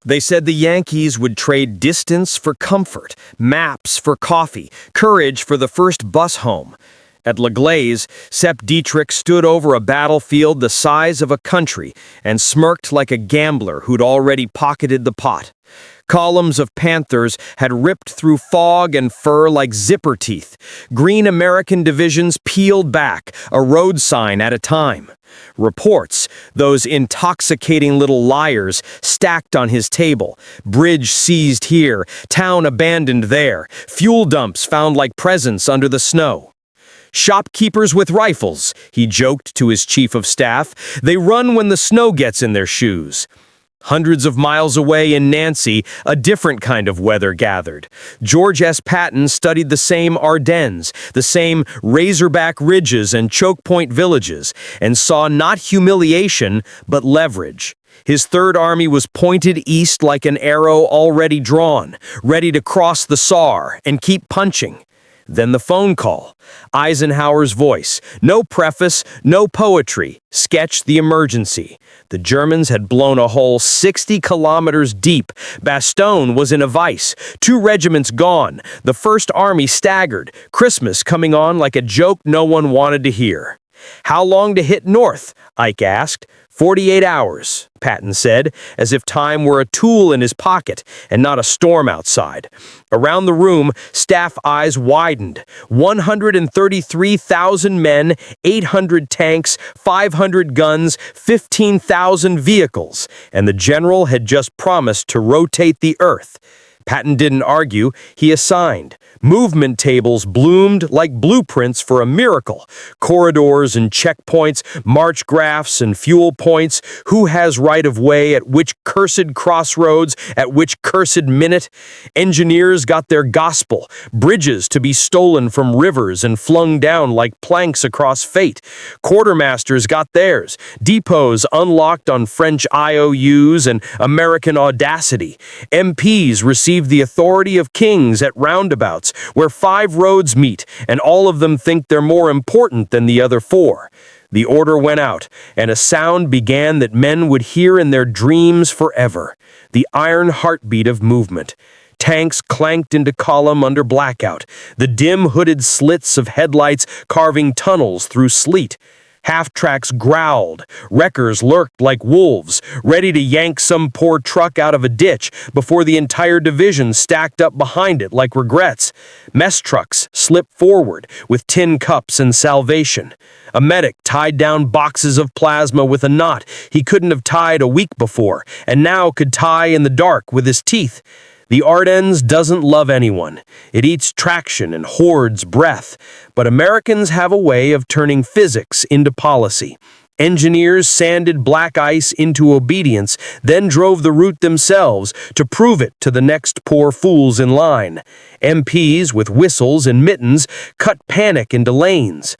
They said the Yankees would trade distance for comfort, maps for coffee, courage for the first bus home. At La Glaise, Sepp Dietrich stood over a battlefield the size of a country and smirked like a gambler who'd already pocketed the pot. Columns of panthers had ripped through fog and fur like zipper teeth. Green American divisions peeled back, a road sign at a time. Reports, those intoxicating little liars, stacked on his table. Bridge seized here, town abandoned there, fuel dumps found like presents under the snow. Shopkeepers with rifles, he joked to his chief of staff. They run when the snow gets in their shoes. Hundreds of miles away in Nancy, a different kind of weather gathered. George S. Patton studied the same Ardennes, the same razorback ridges and choke point villages, and saw not humiliation, but leverage. His Third Army was pointed east like an arrow already drawn, ready to cross the Saar and keep punching. Then the phone call. Eisenhower's voice. No preface, no poetry. Sketch the emergency. The Germans had blown a hole 60 kilometers deep. Bastogne was in a vice. 2 regiments gone. The First Army staggered. Christmas coming on like a joke no one wanted to hear. How long to hit north? Ike asked. 48 hours, Patton said, as if time were a tool in his pocket and not a storm outside. Around the room, staff eyes widened. 133,000 men, 800 tanks, 500 guns, 15,000 vehicles, and the general had just promised to rotate the earth. Patton didn't argue, he assigned. Movement tables bloomed like blueprints for a miracle. Corridors and checkpoints, march graphs and fuel points, who has right of way at which cursed crossroads, at which cursed minute. Engineers got their gospel, bridges to be stolen from rivers and flung down like planks across fate. Quartermasters got theirs, depots unlocked on French IOUs and American audacity. MPs received the authority of kings at roundabouts, where 5 roads meet, and all of them think they're more important than the other 4. The order went out, and a sound began that men would hear in their dreams forever, the iron heartbeat of movement. Tanks clanked into column under blackout, the dim hooded slits of headlights carving tunnels through sleet. Half-tracks growled, wreckers lurked like wolves, ready to yank some poor truck out of a ditch before the entire division stacked up behind it like regrets. Mess trucks slipped forward with tin cups and salvation. A medic tied down boxes of plasma with a knot he couldn't have tied a week before, and now could tie in the dark with his teeth. The Ardennes doesn't love anyone. It eats traction and hoards breath. But Americans have a way of turning physics into policy. Engineers sanded black ice into obedience, then drove the route themselves to prove it to the next poor fools in line. MPs with whistles and mittens cut panic into lanes.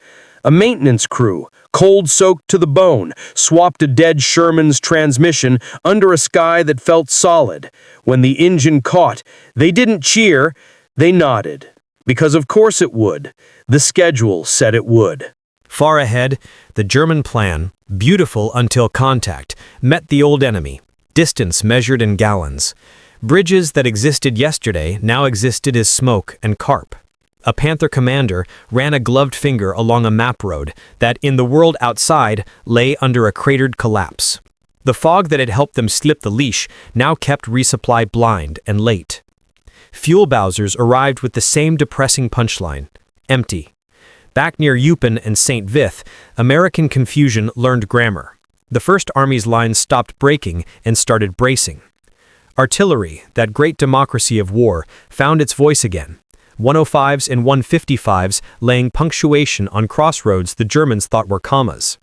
A maintenance crew, cold-soaked to the bone, swapped a dead Sherman's transmission under a sky that felt solid. When the engine caught, they didn't cheer, they nodded. Because of course it would. The schedule said it would. Far ahead, the German plan, beautiful until contact, met the old enemy, distance measured in gallons. Bridges that existed yesterday now existed as smoke and carp. A Panther commander ran a gloved finger along a map road that, in the world outside, lay under a cratered collapse. The fog that had helped them slip the leash now kept resupply blind and late. Fuel Bowsers arrived with the same depressing punchline: empty. Back near Eupen and St. Vith, American confusion learned grammar. The First Army's lines stopped breaking and started bracing. Artillery, that great democracy of war, found its voice again. 105s and 155s laying punctuation on crossroads the Germans thought were commas.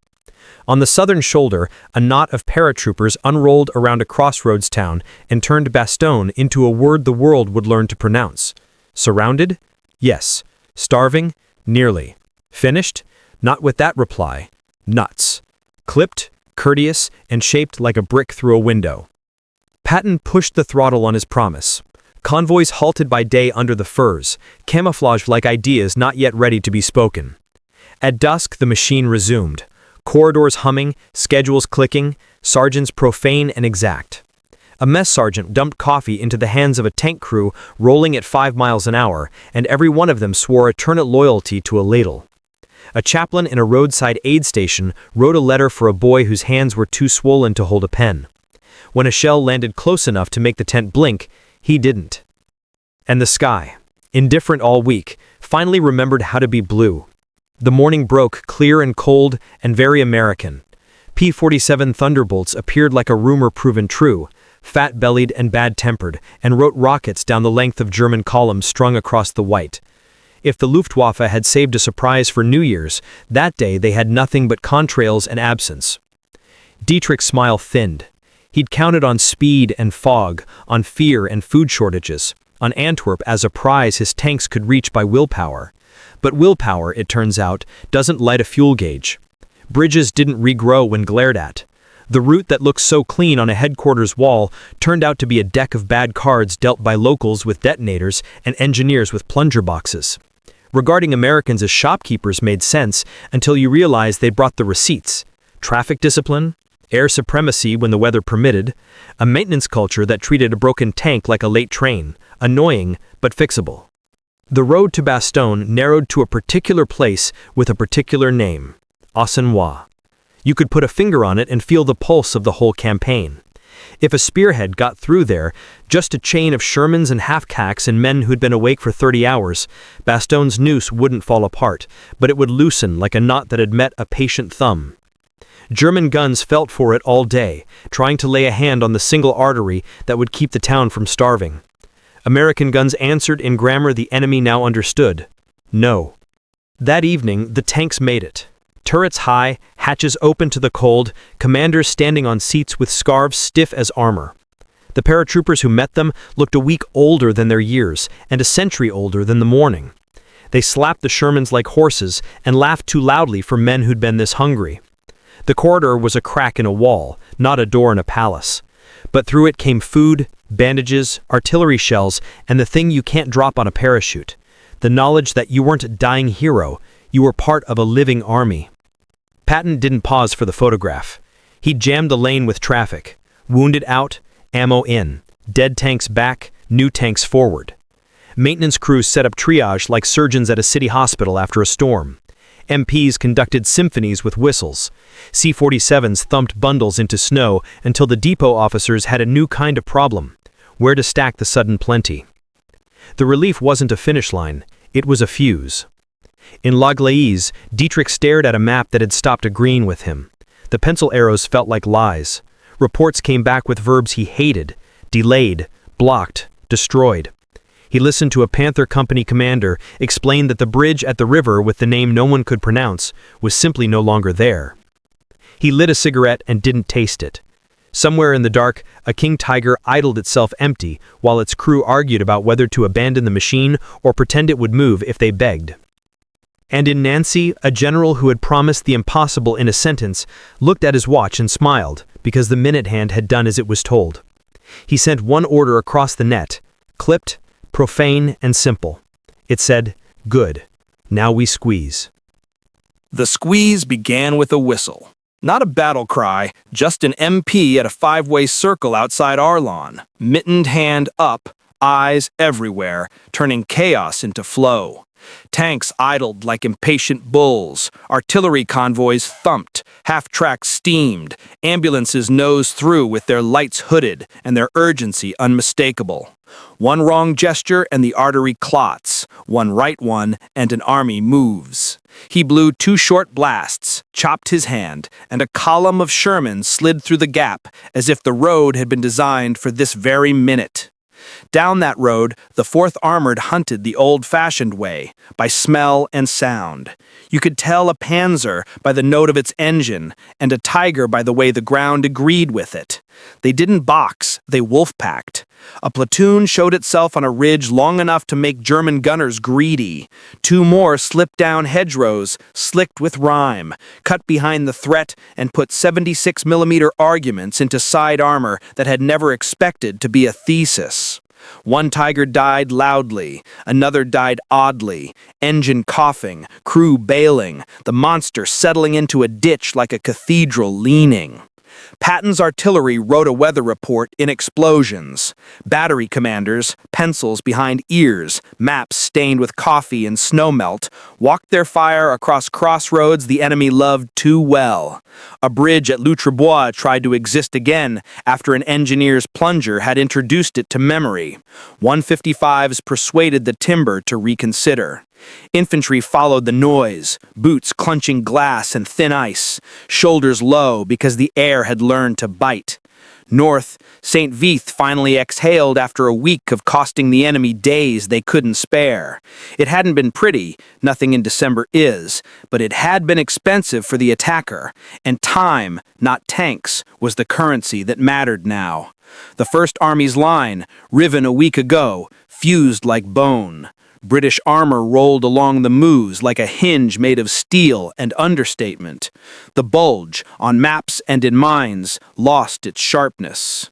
On the southern shoulder, a knot of paratroopers unrolled around a crossroads town and turned Bastogne into a word the world would learn to pronounce. Surrounded? Yes. Starving? Nearly. Finished? Not with that reply. Nuts. Clipped, courteous, and shaped like a brick through a window. Patton pushed the throttle on his promise. Convoys halted by day under the firs, camouflaged like ideas not yet ready to be spoken. At dusk, the machine resumed. Corridors humming, schedules clicking, sergeants profane and exact. A mess sergeant dumped coffee into the hands of a tank crew rolling at 5 miles an hour, and every one of them swore eternal loyalty to a ladle. A chaplain in a roadside aid station wrote a letter for a boy whose hands were too swollen to hold a pen. When a shell landed close enough to make the tent blink, he didn't. And the sky, indifferent all week, finally remembered how to be blue. The morning broke clear and cold and very American. P-47 Thunderbolts appeared like a rumor proven true, fat-bellied and bad-tempered, and wrote rockets down the length of German columns strung across the white. If the Luftwaffe had saved a surprise for New Year's, that day they had nothing but contrails and absence. Dietrich's smile thinned. He'd counted on speed and fog, on fear and food shortages, on Antwerp as a prize his tanks could reach by willpower. But willpower, it turns out, doesn't light a fuel gauge. Bridges didn't regrow when glared at. The route that looked so clean on a headquarters wall turned out to be a deck of bad cards dealt by locals with detonators and engineers with plunger boxes. Regarding Americans as shopkeepers made sense until you realized they brought the receipts. Traffic discipline, air supremacy when the weather permitted, a maintenance culture that treated a broken tank like a late train, annoying but fixable. The road to Bastogne narrowed to a particular place with a particular name, Ardennes. You could put a finger on it and feel the pulse of the whole campaign. If a spearhead got through there, just a chain of Shermans and half-cacks and men who'd been awake for 30 hours, Bastogne's noose wouldn't fall apart, but it would loosen like a knot that had met a patient thumb. German guns felt for it all day, trying to lay a hand on the single artery that would keep the town from starving. American guns answered in grammar the enemy now understood. No. That evening, the tanks made it. Turrets high, hatches open to the cold, commanders standing on seats with scarves stiff as armor. The paratroopers who met them looked a week older than their years, and a century older than the morning. They slapped the Shermans like horses and laughed too loudly for men who'd been this hungry. The corridor was a crack in a wall, not a door in a palace. But through it came food, bandages, artillery shells, and the thing you can't drop on a parachute. The knowledge that you weren't a dying hero, you were part of a living army. Patton didn't pause for the photograph. He jammed the lane with traffic. Wounded out, ammo in. Dead tanks back, new tanks forward. Maintenance crews set up triage like surgeons at a city hospital after a storm. MPs conducted symphonies with whistles. C-47s thumped bundles into snow until the depot officers had a new kind of problem: where to stack the sudden plenty. The relief wasn't a finish line, it was a fuse. In L'Aglaise, Dietrich stared at a map that had stopped agreeing with him. The pencil arrows felt like lies. Reports came back with verbs he hated: delayed, blocked, destroyed. He listened to a Panther Company commander explain that the bridge at the river with the name no one could pronounce was simply no longer there. He lit a cigarette and didn't taste it. Somewhere in the dark, a king tiger idled itself empty while its crew argued about whether to abandon the machine or pretend it would move if they begged. And in Nancy, a general who had promised the impossible in a sentence looked at his watch and smiled because the minute hand had done as it was told. He sent one order across the net, clipped, profane, and simple. It said, "Good. Now we squeeze." The squeeze began with a whistle. Not a battle cry, just an MP at a 5-way circle outside Ardennes, mittened hand up, eyes everywhere, turning chaos into flow. Tanks idled like impatient bulls, artillery convoys thumped, half-tracks steamed, ambulances nosed through with their lights hooded and their urgency unmistakable. One wrong gesture and the artery clots, one right one and an army moves. He blew 2 short blasts, chopped his hand, and a column of Shermans slid through the gap as if the road had been designed for this very minute. Down that road, the 4th Armored hunted the old-fashioned way, by smell and sound. You could tell a Panzer by the note of its engine, and a Tiger by the way the ground agreed with it. They didn't box, they wolf-packed. A platoon showed itself on a ridge long enough to make German gunners greedy. 2 more slipped down hedgerows, slicked with rhyme, cut behind the threat, and put 76mm arguments into side armor that had never expected to be a thesis. One Tiger died loudly, another died oddly, engine coughing, crew bailing, the monster settling into a ditch like a cathedral leaning. Patton's artillery wrote a weather report in explosions. Battery commanders, pencils behind ears, maps stained with coffee and snowmelt, walked their fire across crossroads the enemy loved too well. A bridge at Loutrebois tried to exist again after an engineer's plunger had introduced it to memory. 155s persuaded the timber to reconsider. Infantry followed the noise, boots clenching glass and thin ice, shoulders low because the air had learned to bite. North, St. Vith finally exhaled after a week of costing the enemy days they couldn't spare. It hadn't been pretty, nothing in December is, but it had been expensive for the attacker, and time, not tanks, was the currency that mattered now. The First Army's line, riven a week ago, fused like bone. British armor rolled along the Meuse like a hinge made of steel and understatement. The Bulge, on maps and in mines, lost its sharpness.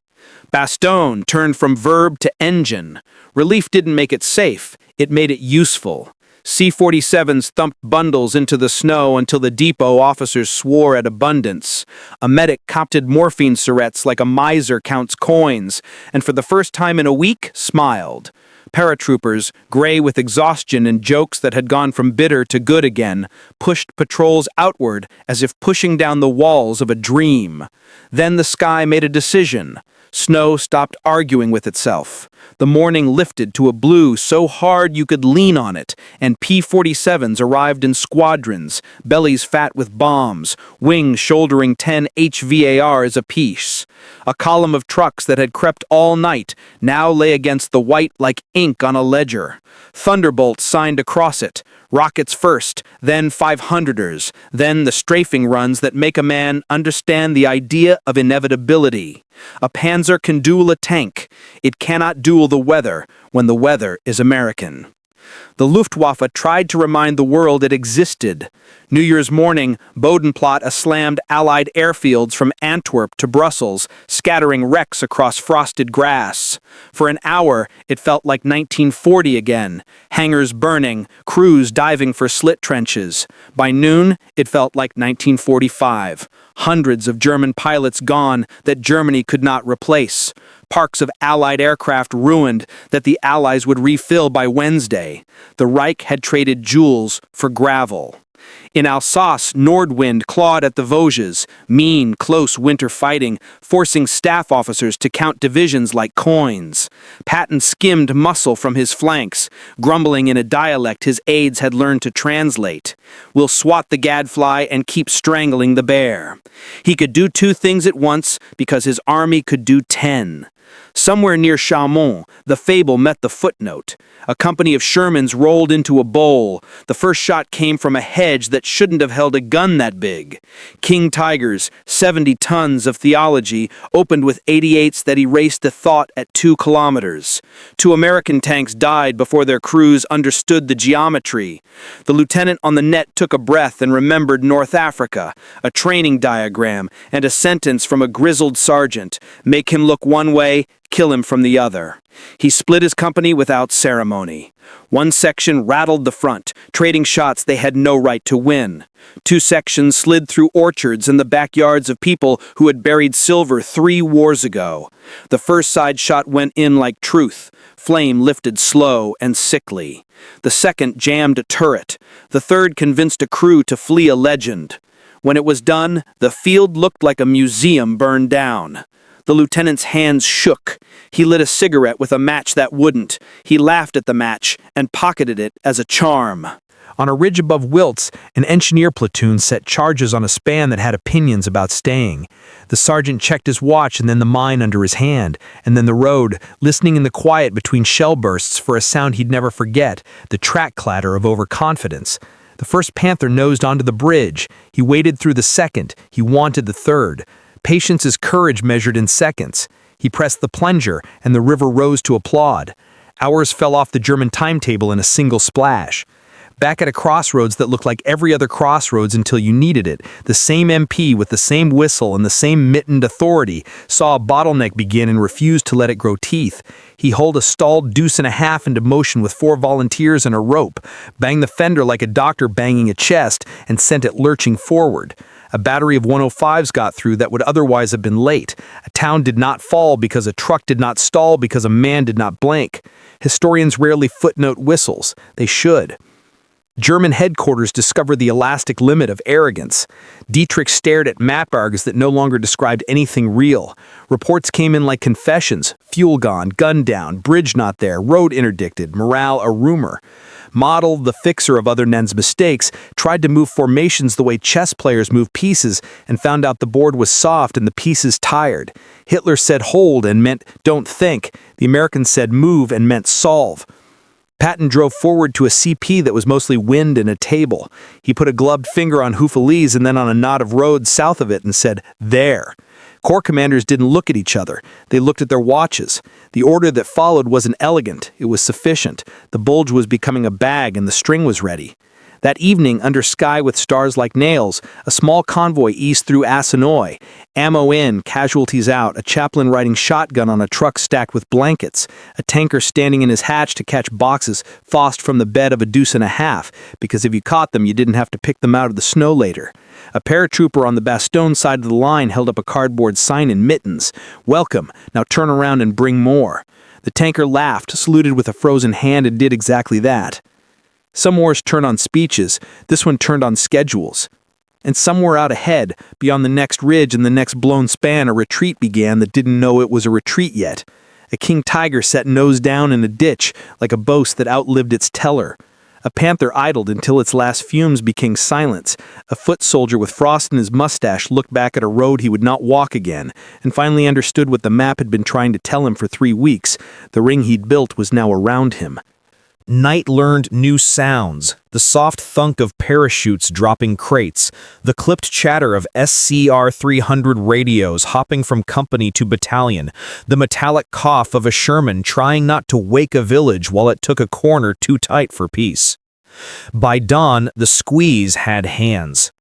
Bastogne turned from verb to engine. Relief didn't make it safe, it made it useful. C-47s thumped bundles into the snow until the depot officers swore at abundance. A medic copted morphine syrettes like a miser counts coins, and for the first time in a week, smiled. Paratroopers, gray with exhaustion and jokes that had gone from bitter to good again, pushed patrols outward as if pushing down the walls of a dream. Then the sky made a decision. Snow stopped arguing with itself. The morning lifted to a blue so hard you could lean on it, and P-47s arrived in squadrons, bellies fat with bombs, wings shouldering 10 HVARs apiece. A column of trucks that had crept all night now lay against the white like ink on a ledger. Thunderbolts signed across it. Rockets first, then 500ers, then the strafing runs that make a man understand the idea of inevitability. A panzer can duel a tank. It cannot duel the weather when the weather is American. The Luftwaffe tried to remind the world it existed. New Year's morning, Bodenplatte slammed Allied airfields from Antwerp to Brussels, scattering wrecks across frosted grass. For an hour, it felt like 1940 again. Hangars burning, crews diving for slit trenches. By noon, it felt like 1945. Hundreds of German pilots gone that Germany could not replace. Parks of Allied aircraft ruined that the Allies would refill by Wednesday. The Reich had traded jewels for gravel. In Alsace, Nordwind clawed at the Vosges, mean, close winter fighting, forcing staff officers to count divisions like coins. Patton skimmed muscle from his flanks, grumbling in a dialect his aides had learned to translate. "We'll swat the gadfly and keep strangling the bear." He could do two things at once because his army could do 10. Somewhere near Chaumont, the fable met the footnote. A company of Shermans rolled into a bowl. The first shot came from a hedge that shouldn't have held a gun that big. King Tigers, 70 tons of theology, opened with 88s that erased the thought at 2 kilometers. 2 American tanks died before their crews understood the geometry. The lieutenant on the net took a breath and remembered North Africa, a training diagram, and a sentence from a grizzled sergeant. Make him look one way, kill him from the other. He split his company without ceremony. One section rattled the front, trading shots they had no right to win. 2 sections slid through orchards and the backyards of people who had buried silver 3 wars ago. The first side shot went in like truth. Flame lifted slow and sickly. The second jammed a turret. The third convinced a crew to flee a legend. When it was done, the field looked like a museum burned down. The lieutenant's hands shook. He lit a cigarette with a match that wouldn't. He laughed at the match and pocketed it as a charm. On a ridge above Wiltz, an engineer platoon set charges on a span that had opinions about staying. The sergeant checked his watch and then the mine under his hand, and then the road, listening in the quiet between shell bursts for a sound he'd never forget, the track clatter of overconfidence. The first Panther nosed onto the bridge. He waded through the second. He wanted the third. Patience is courage measured in seconds. He pressed the plunger, and the river rose to applaud. Hours fell off the German timetable in a single splash. Back at a crossroads that looked like every other crossroads until you needed it, the same MP with the same whistle and the same mittened authority saw a bottleneck begin and refused to let it grow teeth. He hauled a stalled deuce and a half into motion with 4 volunteers and a rope, banged the fender like a doctor banging a chest, and sent it lurching forward. A battery of 105s got through that would otherwise have been late. A town did not fall because a truck did not stall because a man did not blink. Historians rarely footnote whistles. They should. German headquarters discovered the elastic limit of arrogance. Dietrich stared at map args that no longer described anything real. Reports came in like confessions: fuel gone, gun down, bridge not there, road interdicted, morale a rumor. Model, the fixer of other men's mistakes, tried to move formations the way chess players move pieces and found out the board was soft and the pieces tired. Hitler said hold and meant don't think. The Americans said move and meant solve. Patton drove forward to a CP that was mostly wind and a table. He put a gloved finger on Houffalize and then on a knot of road south of it and said, there. Corps commanders didn't look at each other. They looked at their watches. The order that followed wasn't elegant. It was sufficient. The bulge was becoming a bag and the string was ready. That evening, under sky with stars like nails, a small convoy eased through Assinoy. Ammo in, casualties out, a chaplain riding shotgun on a truck stacked with blankets, a tanker standing in his hatch to catch boxes fossed from the bed of a deuce and a half, because if you caught them, you didn't have to pick them out of the snow later. A paratrooper on the Bastogne side of the line held up a cardboard sign in mittens. Welcome, now turn around and bring more. The tanker laughed, saluted with a frozen hand, and did exactly that. Some wars turn on speeches, this one turned on schedules. And somewhere out ahead, beyond the next ridge and the next blown span, a retreat began that didn't know it was a retreat yet. A king tiger sat nose down in a ditch, like a boast that outlived its teller. A panther idled until its last fumes became silence. A foot soldier with frost in his mustache looked back at a road he would not walk again, and finally understood what the map had been trying to tell him for 3 weeks. The ring he'd built was now around him. Night learned new sounds, the soft thunk of parachutes dropping crates, the clipped chatter of SCR 300 radios hopping from company to battalion, the metallic cough of a Sherman trying not to wake a village while it took a corner too tight for peace. By dawn, the squeeze had hands.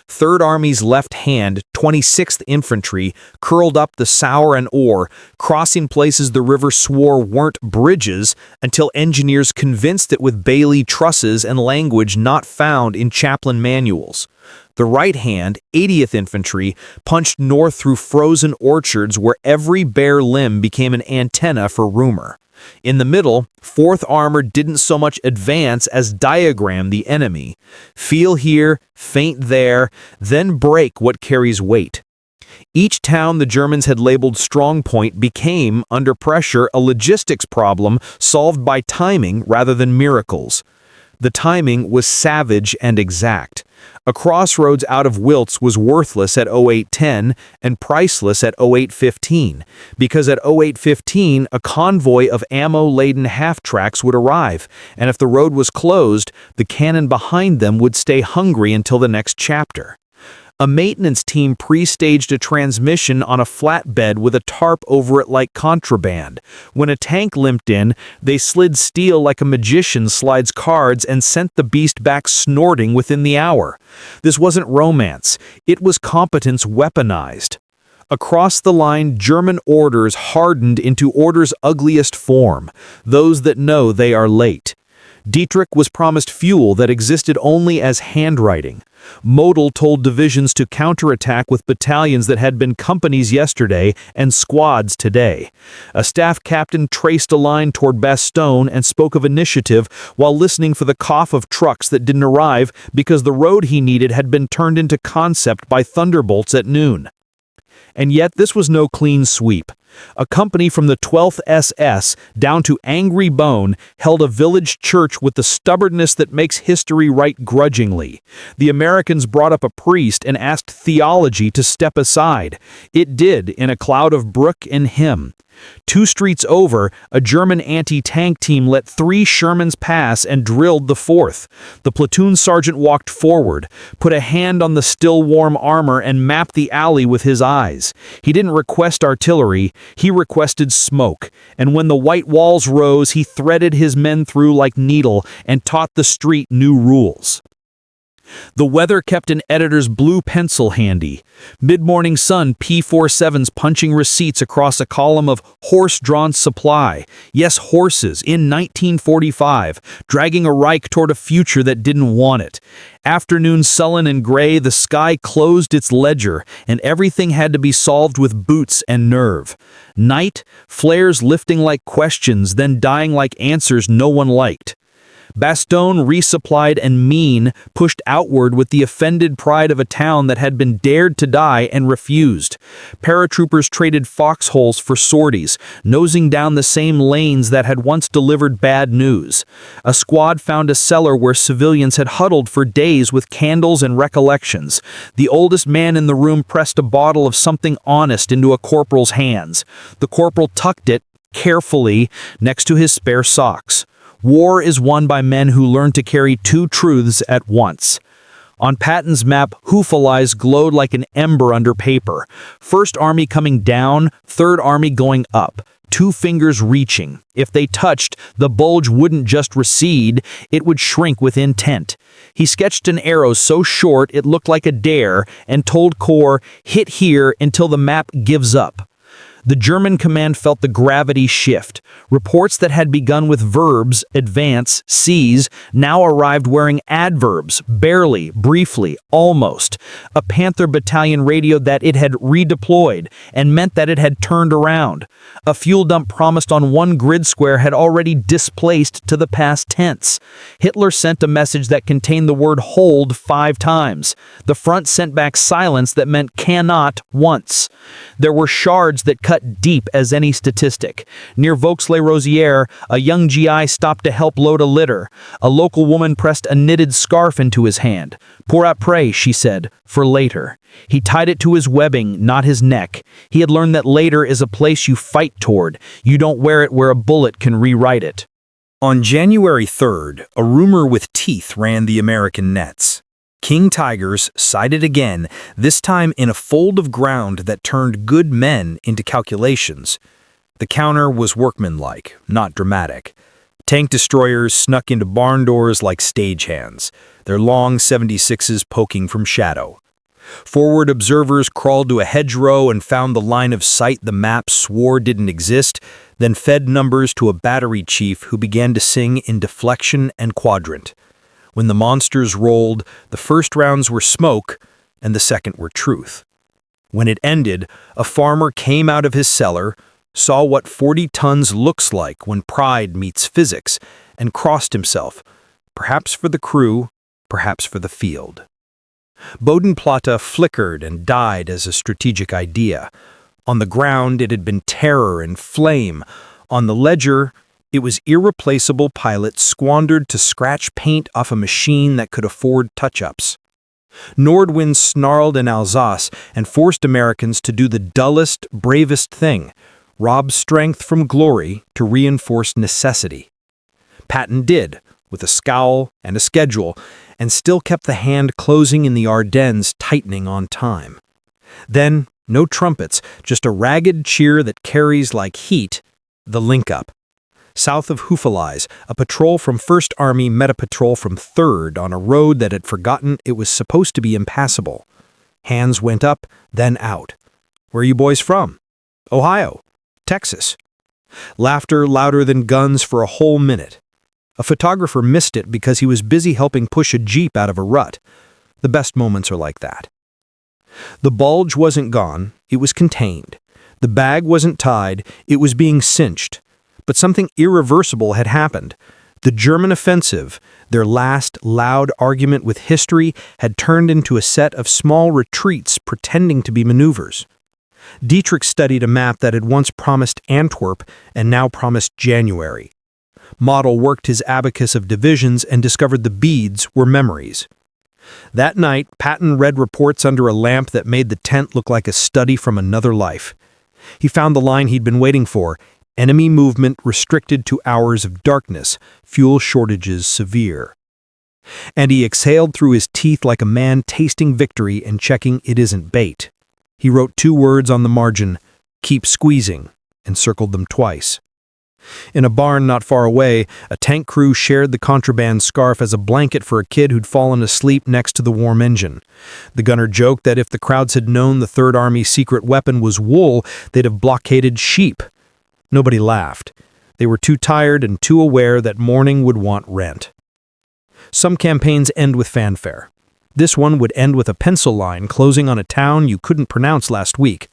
3rd Army's left hand, 26th Infantry, curled up the Saar and Ohrdruf, crossing places the river swore weren't bridges until engineers convinced it with Bailey trusses and language not found in chaplain manuals. The right hand, 80th Infantry, punched north through frozen orchards where every bare limb became an antenna for rumor. In the middle, 4th Armored didn't so much advance as diagram the enemy. Feel here, feint there, then break what carries weight. Each town the Germans had labeled strong point became, under pressure, a logistics problem solved by timing rather than miracles. The timing was savage and exact. A crossroads out of Wiltz was worthless at 0810 and priceless at 0815, because at 0815 a convoy of ammo-laden half-tracks would arrive, and if the road was closed, the cannon behind them would stay hungry until the next chapter. A maintenance team pre-staged a transmission on a flatbed with a tarp over it like contraband. When a tank limped in, they slid steel like a magician slides cards and sent the beast back snorting within the hour. This wasn't romance. It was competence weaponized. Across the line, German orders hardened into order's ugliest form, those that know they are late. Dietrich was promised fuel that existed only as handwriting. Model told divisions to counterattack with battalions that had been companies yesterday and squads today. A staff captain traced a line toward Bastogne and spoke of initiative while listening for the cough of trucks that didn't arrive because the road he needed had been turned into concept by thunderbolts at noon. And yet this was no clean sweep. A company from the 12th SS down to Angry Bone held a village church with the stubbornness that makes history write grudgingly. The Americans brought up a priest and asked theology to step aside. It did in a cloud of brook and hymn. 2 streets over, a German anti-tank team let 3 Shermans pass and drilled the 4th. The platoon sergeant walked forward, put a hand on the still warm armor and mapped the alley with his eyes. He didn't request artillery, he requested smoke, and when the white walls rose, he threaded his men through like needle and taught the street new rules. The weather kept an editor's blue pencil handy. Mid-morning sun P47s punching receipts across a column of horse-drawn supply. Yes, horses, in 1945, dragging a Reich toward a future that didn't want it. Afternoon sullen and gray, the sky closed its ledger, and everything had to be solved with boots and nerve. Night, flares lifting like questions, then dying like answers no one liked. Bastogne, resupplied and mean, pushed outward with the offended pride of a town that had been dared to die and refused. Paratroopers traded foxholes for sorties, nosing down the same lanes that had once delivered bad news. A squad found a cellar where civilians had huddled for days with candles and recollections. The oldest man in the room pressed a bottle of something honest into a corporal's hands. The corporal tucked it, carefully, next to his spare socks. War is won by men who learn to carry 2 truths at once. On Patton's map, Hufvudlies glowed like an ember under paper. First Army coming down, Third Army going up. 2 fingers reaching. If they touched, the Bulge wouldn't just recede, it would shrink with intent. He sketched an arrow so short it looked like a dare and told Corps, hit here until the map gives up. The German command felt the gravity shift. Reports that had begun with verbs, advance, seize, now arrived wearing adverbs, barely, briefly, almost. A Panther battalion radioed that it had redeployed and meant that it had turned around. A fuel dump promised on one grid square had already displaced to the past tense. Hitler sent a message that contained the word hold 5 times. The front sent back silence that meant cannot once. There were shards that cut deep as any statistic. Near Vaux-les-Rosières, a young GI stopped to help load a litter. A local woman pressed a knitted scarf into his hand. Pour après, she said, for later. He tied it to his webbing, not his neck. He had learned that later is a place you fight toward. You don't wear it where a bullet can rewrite it. On January 3rd, a rumor with teeth ran the American nets. King Tigers sighted again, this time in a fold of ground that turned good men into calculations. The counter was workmanlike, not dramatic. Tank destroyers snuck into barn doors like stagehands, their long 76s poking from shadow. Forward observers crawled to a hedgerow and found the line of sight the map swore didn't exist, then fed numbers to a battery chief who began to sing in deflection and quadrant. When the monsters rolled, the first rounds were smoke, and the second were truth. When it ended, a farmer came out of his cellar, saw what 40 tons looks like when pride meets physics, and crossed himself, perhaps for the crew, perhaps for the field. Bodenplatte flickered and died as a strategic idea. On the ground, it had been terror and flame. On the ledger, it was irreplaceable pilots squandered to scratch paint off a machine that could afford touch-ups. Nordwind snarled in Alsace and forced Americans to do the dullest, bravest thing, rob strength from glory to reinforce necessity. Patton did, with a scowl and a schedule, and still kept the hand closing in the Ardennes tightening on time. Then, no trumpets, just a ragged cheer that carries like heat, the link-up. South of Hufvudlies, a patrol from 1st Army met a patrol from 3rd on a road that had forgotten it was supposed to be impassable. Hands went up, then out. Where are you boys from? Ohio. Texas. Laughter louder than guns for a whole minute. A photographer missed it because he was busy helping push a Jeep out of a rut. The best moments are like that. The bulge wasn't gone, it was contained. The bag wasn't tied, it was being cinched. But something irreversible had happened. The German offensive, their last loud argument with history, had turned into a set of small retreats pretending to be maneuvers. Dietrich studied a map that had once promised Antwerp and now promised January. Model worked his abacus of divisions and discovered the beads were memories. That night, Patton read reports under a lamp that made the tent look like a study from another life. He found the line he'd been waiting for. Enemy movement restricted to hours of darkness, fuel shortages severe. And he exhaled through his teeth like a man tasting victory and checking it isn't bait. He wrote 2 words on the margin, "Keep squeezing," and circled them twice. In a barn not far away, a tank crew shared the contraband scarf as a blanket for a kid who'd fallen asleep next to the warm engine. The gunner joked that if the crowds had known the Third Army's secret weapon was wool, they'd have blockaded sheep. Nobody laughed. They were too tired and too aware that morning would want rent. Some campaigns end with fanfare. This one would end with a pencil line closing on a town you couldn't pronounce last week.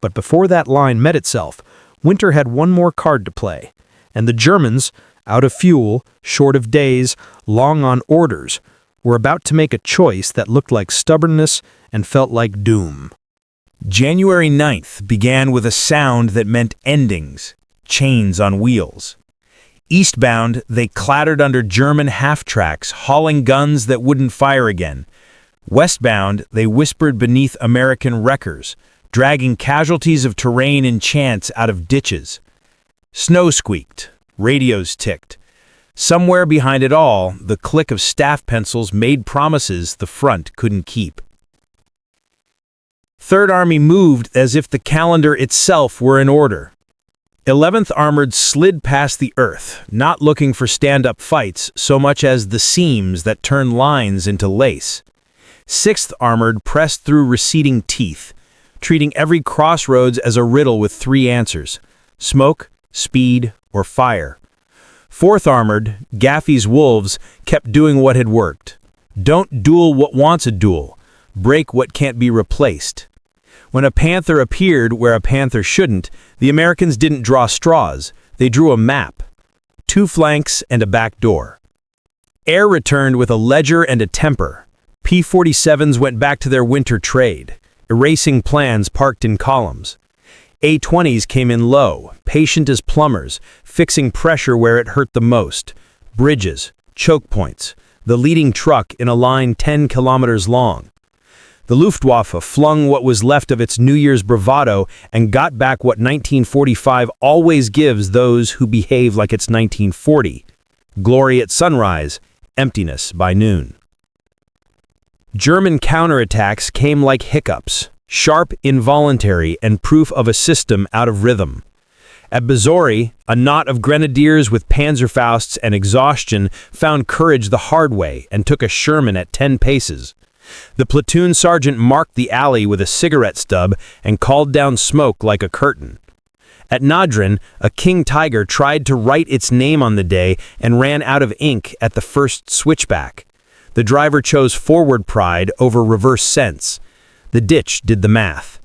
But before that line met itself, winter had one more card to play, and the Germans, out of fuel, short of days, long on orders, were about to make a choice that looked like stubbornness and felt like doom. January 9th began with a sound that meant endings, chains on wheels. Eastbound, they clattered under German half-tracks, hauling guns that wouldn't fire again. Westbound, they whispered beneath American wreckers, dragging casualties of terrain and chance out of ditches. Snow squeaked, radios ticked. Somewhere behind it all, the click of staff pencils made promises the front couldn't keep. Third Army moved as if the calendar itself were in order. 11th Armored slid past the earth, not looking for stand-up fights so much as the seams that turn lines into lace. 6th Armored pressed through receding teeth, treating every crossroads as a riddle with 3 answers: smoke, speed, or fire. 4th Armored, Gaffey's Wolves, kept doing what had worked. Don't duel what wants a duel. Break what can't be replaced. When a panther appeared where a panther shouldn't, the Americans didn't draw straws. They drew a map. 2 flanks and a back door. Air returned with a ledger and a temper. P-47s went back to their winter trade, erasing plans parked in columns. A-20s came in low, patient as plumbers, fixing pressure where it hurt the most. Bridges, choke points, the leading truck in a line 10 kilometers long. The Luftwaffe flung what was left of its New Year's bravado and got back what 1945 always gives those who behave like it's 1940. Glory at sunrise, emptiness by noon. German counterattacks came like hiccups, sharp, involuntary, and proof of a system out of rhythm. At Bastogne, a knot of grenadiers with Panzerfausts and exhaustion found courage the hard way and took a Sherman at 10 paces. The platoon sergeant marked the alley with a cigarette stub and called down smoke like a curtain. At Ohrdruf, a king tiger tried to write its name on the day and ran out of ink at the first switchback. The driver chose forward pride over reverse sense. The ditch did the math.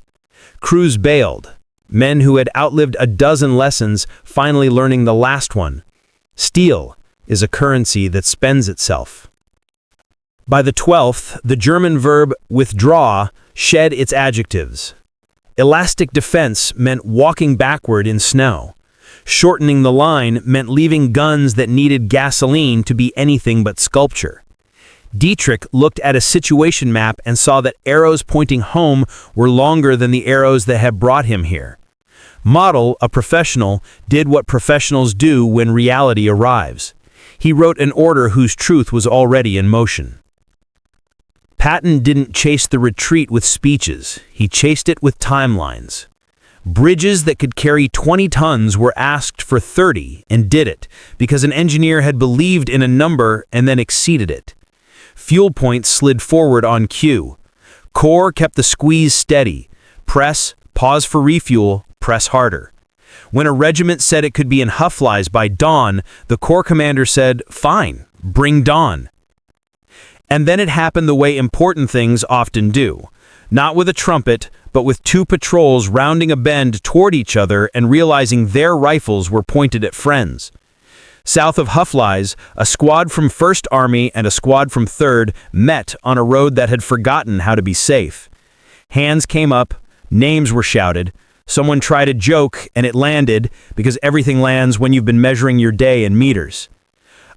Crews bailed. Men who had outlived a dozen lessons finally learning the last one. Steel is a currency that spends itself. By the 12th, the German verb withdraw shed its adjectives. Elastic defense meant walking backward in snow. Shortening the line meant leaving guns that needed gasoline to be anything but sculpture. Dietrich looked at a situation map and saw that arrows pointing home were longer than the arrows that had brought him here. Model, a professional, did what professionals do when reality arrives. He wrote an order whose truth was already in motion. Patton didn't chase the retreat with speeches. He chased it with timelines. Bridges that could carry 20 tons were asked for 30 and did it because an engineer had believed in a number and then exceeded it. Fuel points slid forward on cue. Corps kept the squeeze steady. Press, pause for refuel, press harder. When a regiment said it could be in Hufflies by dawn, the Corps commander said, "Fine, bring dawn." And then it happened the way important things often do. Not with a trumpet, but with 2 patrols rounding a bend toward each other and realizing their rifles were pointed at friends. South of Hufflies, a squad from 1st Army and a squad from 3rd met on a road that had forgotten how to be safe. Hands came up, names were shouted. Someone tried a joke and it landed because everything lands when you've been measuring your day in meters.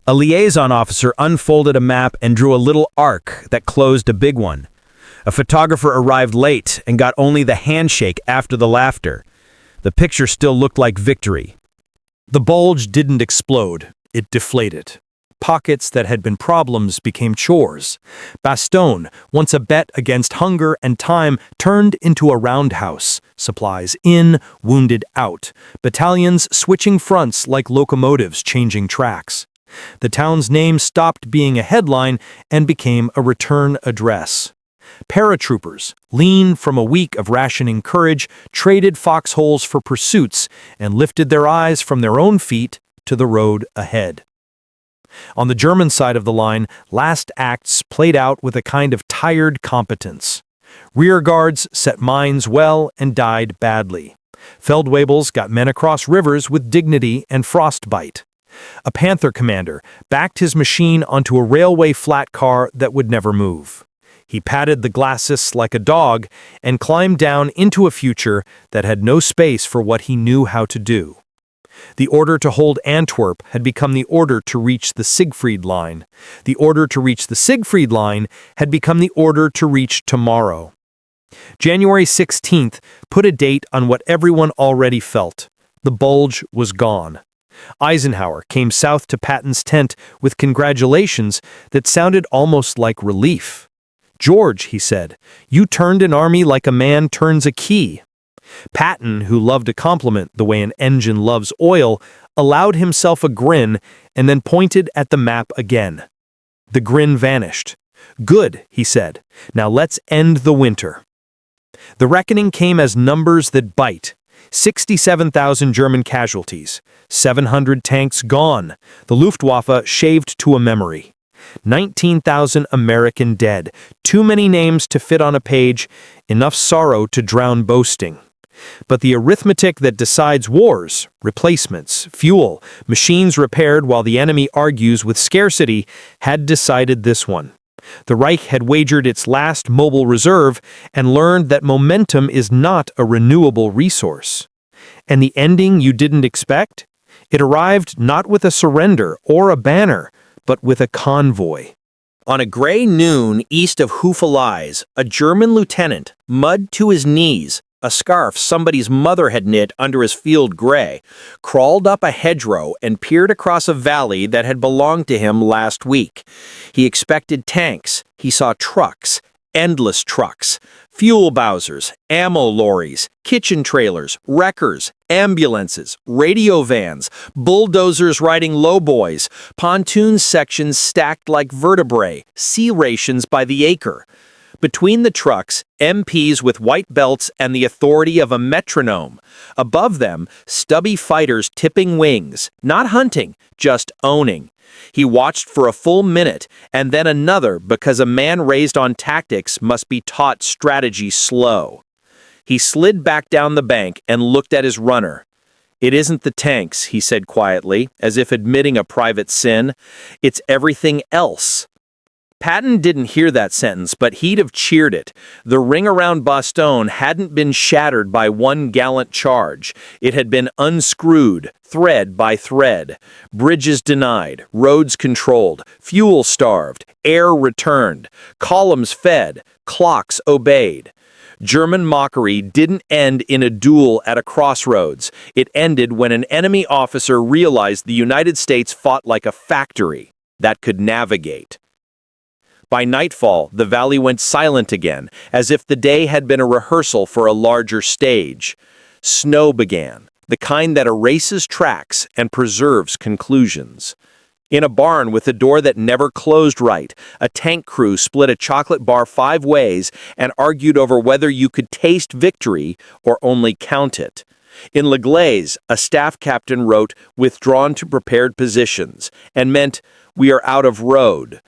A liaison officer unfolded a map and drew a little arc that closed a big one. A photographer arrived late and got only the handshake after the laughter. The picture still looked like victory. The Bulge didn't explode, it deflated. Pockets that had been problems became chores. Bastogne, once a bet against hunger and time, turned into a roundhouse. Supplies in, wounded out. Battalions switching fronts like locomotives changing tracks. The town's name stopped being a headline and became a return address. Paratroopers, lean from a week of rationing courage, traded foxholes for pursuits and lifted their eyes from their own feet to the road ahead. On the German side of the line, last acts played out with a kind of tired competence. Rear guards set mines well and died badly. Feldwebels got men across rivers with dignity and frostbite. A Panther commander backed his machine onto a railway flat car that would never move. He patted the glacis like a dog and climbed down into a future that had no space for what he knew how to do. The order to hold Antwerp had become the order to reach the Siegfried Line. The order to reach the Siegfried Line had become the order to reach tomorrow. January 16th put a date on what everyone already felt. The Bulge was gone. Eisenhower came south to Patton's tent with congratulations that sounded almost like relief. "George," he said, "you turned an army like a man turns a key." Patton, who loved a compliment the way an engine loves oil, allowed himself a grin and then pointed at the map again. The grin vanished. "Good," he said. "Now let's end the winter." The reckoning came as numbers that bite. 67,000 German casualties, 700 tanks gone, the Luftwaffe shaved to a memory. 19,000 American dead, too many names to fit on a page, enough sorrow to drown boasting. But the arithmetic that decides wars, replacements, fuel, machines repaired while the enemy argues with scarcity, had decided this one. The Reich had wagered its last mobile reserve and learned that momentum is not a renewable resource. And the ending you didn't expect? It arrived not with a surrender or a banner, but with a convoy. On a gray noon east of Houffalize, a German lieutenant, mud to his knees, a scarf somebody's mother had knit under his field gray, crawled up a hedgerow and peered across a valley that had belonged to him last week. He expected tanks. He saw trucks, endless trucks, fuel bowsers, ammo lorries, kitchen trailers, wreckers, ambulances, radio vans, bulldozers riding lowboys, pontoon sections stacked like vertebrae, sea rations by the acre. Between the trucks, MPs with white belts and the authority of a metronome. Above them, stubby fighters tipping wings, not hunting, just owning. He watched for a full minute, and then another because a man raised on tactics must be taught strategy slow. He slid back down the bank and looked at his runner. "It isn't the tanks," he said quietly, as if admitting a private sin. "It's everything else." Patton didn't hear that sentence, but he'd have cheered it. The ring around Bastogne hadn't been shattered by one gallant charge. It had been unscrewed, thread by thread. Bridges denied, roads controlled, fuel starved, air returned, columns fed, clocks obeyed. German mockery didn't end in a duel at a crossroads. It ended when an enemy officer realized the United States fought like a factory that could navigate. By nightfall, the valley went silent again, as if the day had been a rehearsal for a larger stage. Snow began, the kind that erases tracks and preserves conclusions. In a barn with a door that never closed right, a tank crew split a chocolate bar 5 ways and argued over whether you could taste victory or only count it. In Le Glaise, a staff captain wrote, "Withdrawn to prepared positions," and meant, "We are out of road."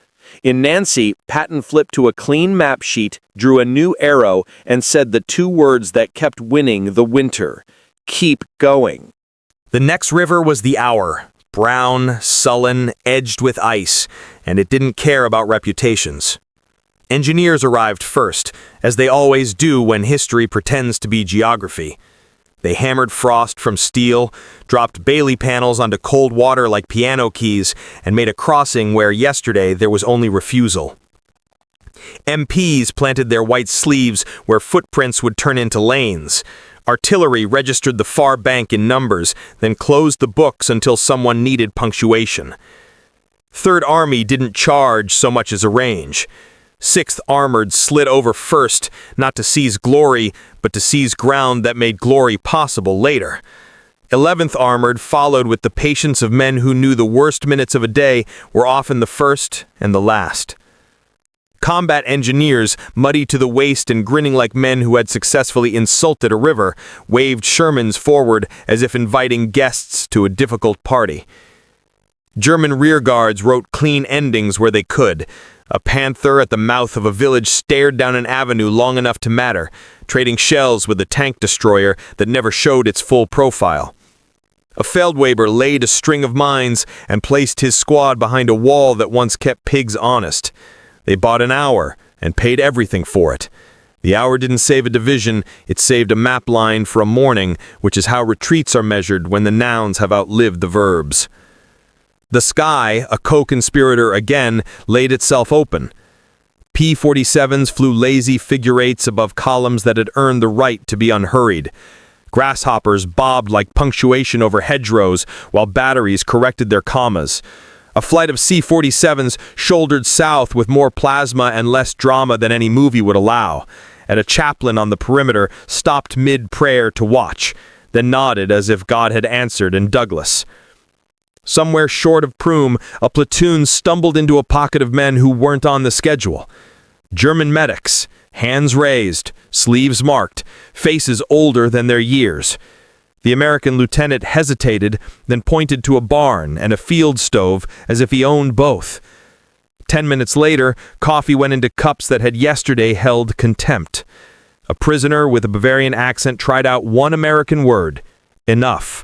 In Nancy, Patton flipped to a clean map sheet, drew a new arrow, and said the 2 words that kept winning the winter: keep going. The next river was the Our, brown, sullen, edged with ice, and it didn't care about reputations. Engineers arrived first, as they always do when history pretends to be geography. They hammered frost from steel, dropped Bailey panels onto cold water like piano keys, and made a crossing where yesterday there was only refusal. MPs planted their white sleeves where footprints would turn into lanes. Artillery registered the far bank in numbers, then closed the books until someone needed punctuation. Third Army didn't charge so much as arrange. 6th Armored slid over first, not to seize glory, but to seize ground that made glory possible later. 11th Armored followed with the patience of men who knew the worst minutes of a day were often the first and the last. Combat engineers, muddy to the waist and grinning like men who had successfully insulted a river, waved Shermans forward as if inviting guests to a difficult party. German rearguards wrote clean endings where they could. A panther at the mouth of a village stared down an avenue long enough to matter, trading shells with a tank destroyer that never showed its full profile. A Feldweber laid a string of mines and placed his squad behind a wall that once kept pigs honest. They bought an hour and paid everything for it. The hour didn't save a division, it saved a map line for a morning, which is how retreats are measured when the nouns have outlived the verbs. The sky, a co-conspirator again, laid itself open. P-47s flew lazy figure eights above columns that had earned the right to be unhurried. Grasshoppers bobbed like punctuation over hedgerows while batteries corrected their commas. A flight of C-47s shouldered south with more plasma and less drama than any movie would allow, and a chaplain on the perimeter stopped mid-prayer to watch, then nodded as if God had answered in Douglas. Somewhere short of Prüm, a platoon stumbled into a pocket of men who weren't on the schedule. German medics, hands raised, sleeves marked, faces older than their years. The American lieutenant hesitated, then pointed to a barn and a field stove as if he owned both. 10 minutes later, coffee went into cups that had yesterday held contempt. A prisoner with a Bavarian accent tried out one American word, enough,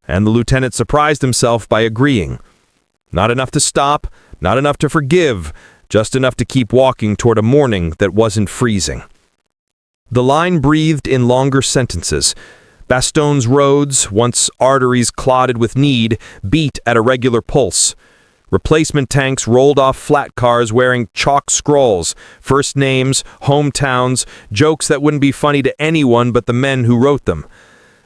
and the lieutenant surprised himself by agreeing. Not enough to stop, not enough to forgive, just enough to keep walking toward a morning that wasn't freezing. The line breathed in longer sentences. Bastogne's roads, once arteries clotted with need, beat at a regular pulse. Replacement tanks rolled off flat cars wearing chalk scrolls, first names, hometowns, jokes that wouldn't be funny to anyone but the men who wrote them.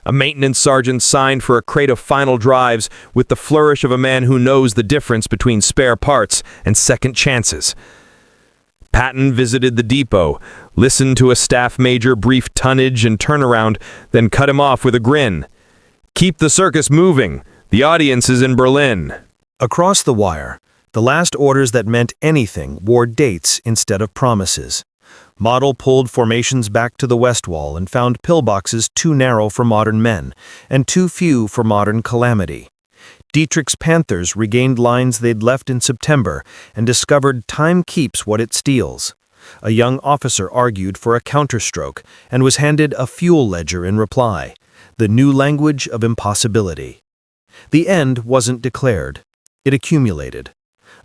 A maintenance sergeant signed for a crate of final drives with the flourish of a man who knows the difference between spare parts and second chances. Patton visited the depot, listened to a staff major brief tonnage and turnaround, then cut him off with a grin. "Keep the circus moving. The audience is in Berlin." Across the wire, the last orders that meant anything wore dates instead of promises. Model pulled formations back to the Westwall and found pillboxes too narrow for modern men, and too few for modern calamity. Dietrich's Panthers regained lines they'd left in September and discovered time keeps what it steals. A young officer argued for a counterstroke and was handed a fuel ledger in reply, the new language of impossibility. The end wasn't declared. It accumulated.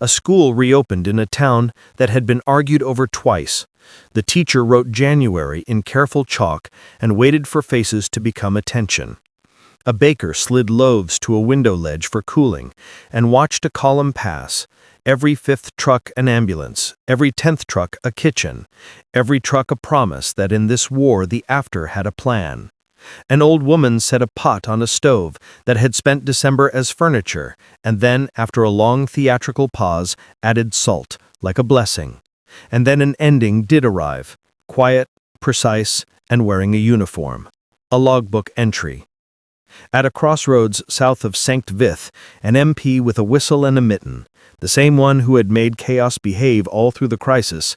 A school reopened in a town that had been argued over twice. The teacher wrote January in careful chalk and waited for faces to become attention. A baker slid loaves to a window ledge for cooling and watched a column pass, every 5th truck an ambulance, every 10th truck a kitchen, every truck a promise that in this war the after had a plan. An old woman set a pot on a stove that had spent December as furniture, and then, after a long theatrical pause, added salt, like a blessing. And then an ending did arrive, quiet, precise, and wearing a uniform. A logbook entry. At a crossroads south of Sankt Vith, an MP with a whistle and a mitten, the same one who had made chaos behave all through the crisis,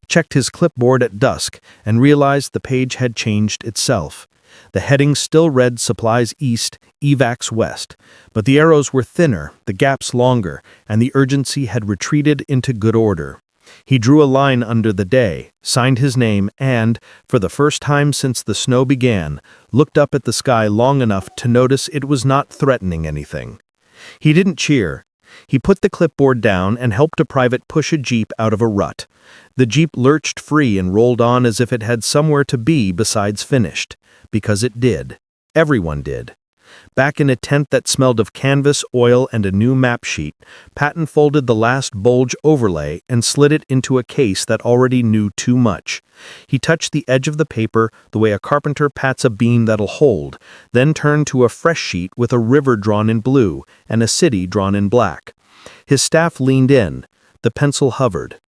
checked his clipboard at dusk and realized the page had changed itself. The heading still read Supplies East, Evacs West, but the arrows were thinner, the gaps longer, and the urgency had retreated into good order. He drew a line under the day, signed his name, and, for the first time since the snow began, looked up at the sky long enough to notice it was not threatening anything. He didn't cheer. He put the clipboard down and helped a private push a jeep out of a rut. The jeep lurched free and rolled on as if it had somewhere to be besides finished, because it did. Everyone did. Back in a tent that smelled of canvas, oil, and a new map sheet, Patton folded the last Bulge overlay and slid it into a case that already knew too much. He touched the edge of the paper the way a carpenter pats a beam that'll hold, then turned to a fresh sheet with a river drawn in blue and a city drawn in black. His staff leaned in. The pencil hovered.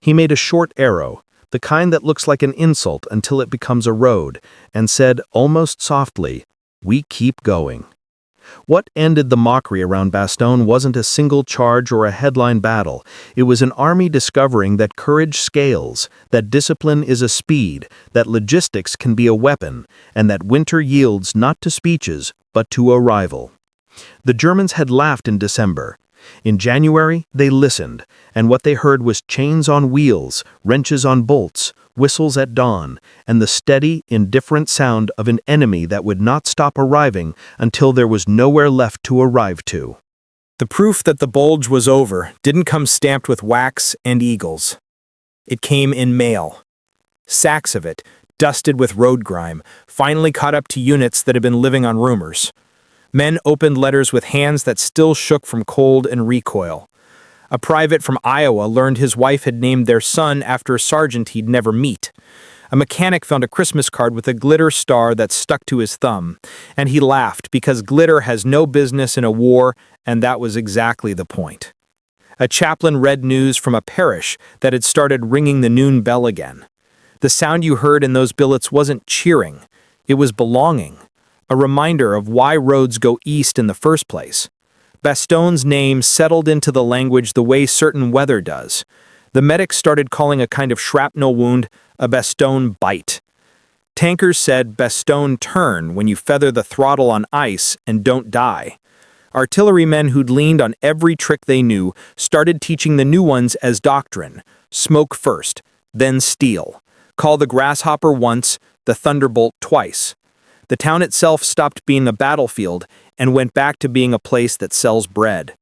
He made a short arrow, the kind that looks like an insult until it becomes a road, and said almost softly, "We keep going." What ended the mockery around Bastogne wasn't a single charge or a headline battle. It was an army discovering that courage scales, that discipline is a speed, that logistics can be a weapon, and that winter yields not to speeches, but to arrival. The Germans had laughed in December. In January, they listened, and what they heard was chains on wheels, wrenches on bolts, whistles at dawn, and the steady, indifferent sound of an enemy that would not stop arriving until there was nowhere left to arrive to. The proof that the Bulge was over didn't come stamped with wax and eagles. It came in mail. Sacks of it, dusted with road grime, finally caught up to units that had been living on rumors. Men opened letters with hands that still shook from cold and recoil. A private from Iowa learned his wife had named their son after a sergeant he'd never meet. A mechanic found a Christmas card with a glitter star that stuck to his thumb, and he laughed because glitter has no business in a war, and that was exactly the point. A chaplain read news from a parish that had started ringing the noon bell again. The sound you heard in those billets wasn't cheering, it was belonging. A reminder of why roads go east in the first place. Bastogne's name settled into the language the way certain weather does. The medics started calling a kind of shrapnel wound a Bastogne bite. Tankers said Bastogne turn when you feather the throttle on ice and don't die. Artillerymen who'd leaned on every trick they knew started teaching the new ones as doctrine. Smoke first, then steel. Call the grasshopper once, the thunderbolt twice. The town itself stopped being a battlefield and went back to being a place that sells bread.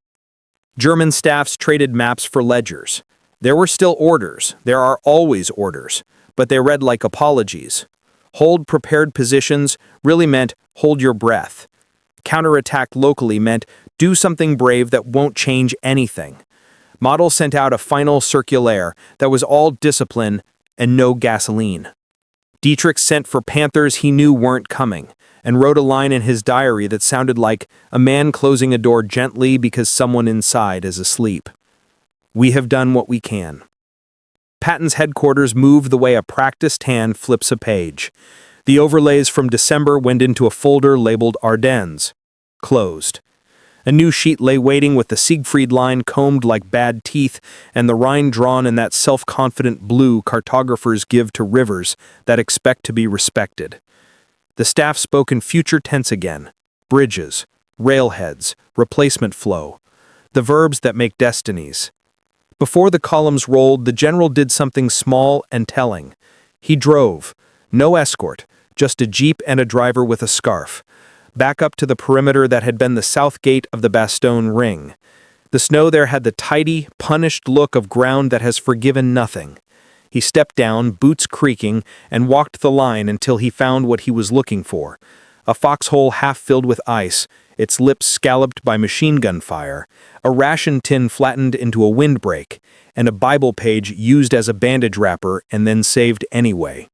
German staffs traded maps for ledgers. There were still orders, there are always orders, but they read like apologies. Hold prepared positions really meant hold your breath. Counterattack locally meant do something brave that won't change anything. Model sent out a final circulaire that was all discipline and no gasoline. Dietrich sent for Panthers he knew weren't coming, and wrote a line in his diary that sounded like a man closing a door gently because someone inside is asleep. We have done what we can. Patton's headquarters moved the way a practiced hand flips a page. The overlays from December went into a folder labeled Ardennes. Closed. A new sheet lay waiting with the Siegfried line combed like bad teeth and the Rhine drawn in that self-confident blue cartographers give to rivers that expect to be respected. The staff spoke in future tense again. Bridges, railheads, replacement flow. The verbs that make destinies. Before the columns rolled, the general did something small and telling. He drove. No escort, just a jeep and a driver with a scarf. Back up to the perimeter that had been the south gate of the Bastogne ring. The snow there had the tidy, punished look of ground that has forgiven nothing. He stepped down, boots creaking, and walked the line until he found what he was looking for. A foxhole half filled with ice, its lips scalloped by machine gun fire, a ration tin flattened into a windbreak, and a Bible page used as a bandage wrapper and then saved anyway.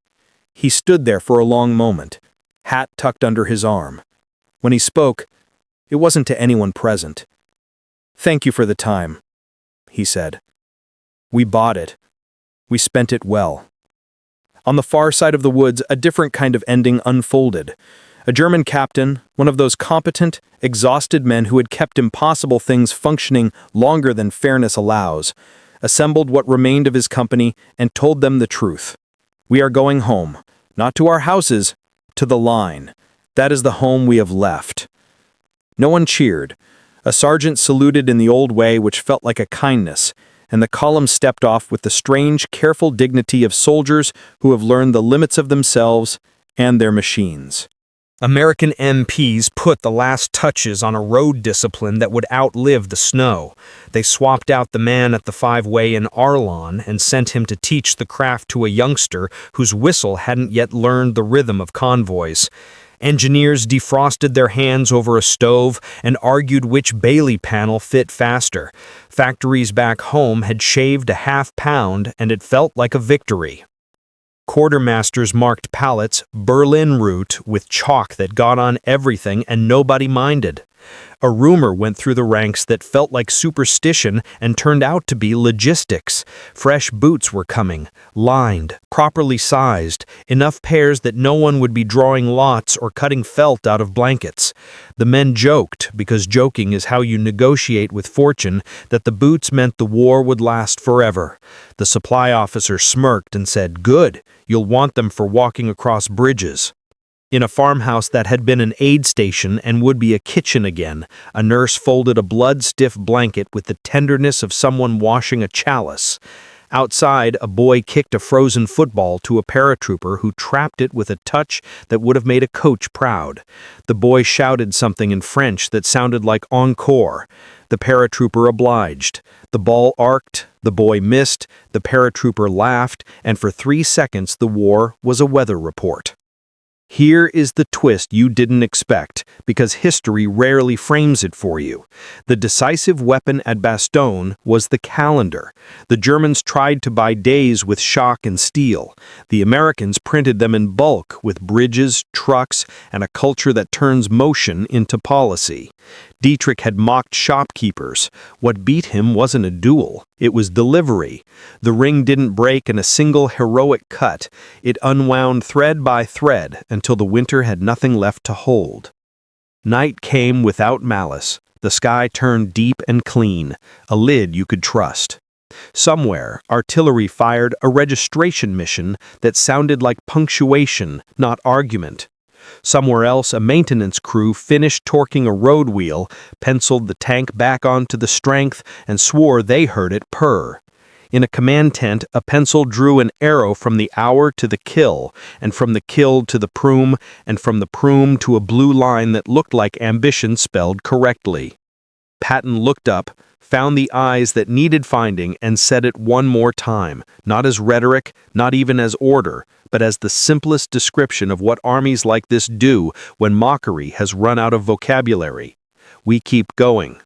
He stood there for a long moment, hat tucked under his arm. When he spoke, it wasn't to anyone present. "Thank you for the time," he said. "We bought it. We spent it well." On the far side of the woods, a different kind of ending unfolded. A German captain, one of those competent, exhausted men who had kept impossible things functioning longer than fairness allows, assembled what remained of his company and told them the truth. "We are going home, not to our houses, to the line. That is the home we have left." No one cheered. A sergeant saluted in the old way which felt like a kindness, and the column stepped off with the strange, careful dignity of soldiers who have learned the limits of themselves and their machines. American MPs put the last touches on a road discipline that would outlive the snow. They swapped out the man at the five-way in Ardennes and sent him to teach the craft to a youngster whose whistle hadn't yet learned the rhythm of convoys. Engineers defrosted their hands over a stove and argued which Bailey panel fit faster. Factories back home had shaved a half-pound, and it felt like a victory. Quartermasters marked pallets Berlin route with chalk that got on everything and nobody minded. A rumor went through the ranks that felt like superstition and turned out to be logistics. Fresh boots were coming, lined, properly sized, enough pairs that no one would be drawing lots or cutting felt out of blankets. The men joked, because joking is how you negotiate with fortune, that the boots meant the war would last forever. The supply officer smirked and said, "Good, you'll want them for walking across bridges." In a farmhouse that had been an aid station and would be a kitchen again, a nurse folded a blood-stiff blanket with the tenderness of someone washing a chalice. Outside, a boy kicked a frozen football to a paratrooper who trapped it with a touch that would have made a coach proud. The boy shouted something in French that sounded like encore. The paratrooper obliged. The ball arced, the boy missed, the paratrooper laughed, and for 3 seconds the war was a weather report. Here is the twist you didn't expect, because history rarely frames it for you. The decisive weapon at Bastogne was the calendar. The Germans tried to buy days with shock and steel. The Americans printed them in bulk with bridges, trucks, and a culture that turns motion into policy. Dietrich had mocked shopkeepers. What beat him wasn't a duel, it was delivery. The ring didn't break in a single heroic cut. It unwound thread by thread until the winter had nothing left to hold. Night came without malice. The sky turned deep and clean, a lid you could trust. Somewhere, artillery fired a registration mission that sounded like punctuation, not argument. Somewhere else, a maintenance crew finished torquing a road wheel, penciled the tank back onto the strength, and swore they heard it purr. In a command tent, a pencil drew an arrow from the hour to the kill, and from the kill to the prume, and from the prume to a blue line that looked like ambition spelled correctly. Patton looked up, found the eyes that needed finding, and said it one more time, not as rhetoric, not even as order, but as the simplest description of what armies like this do when mockery has run out of vocabulary. We keep going.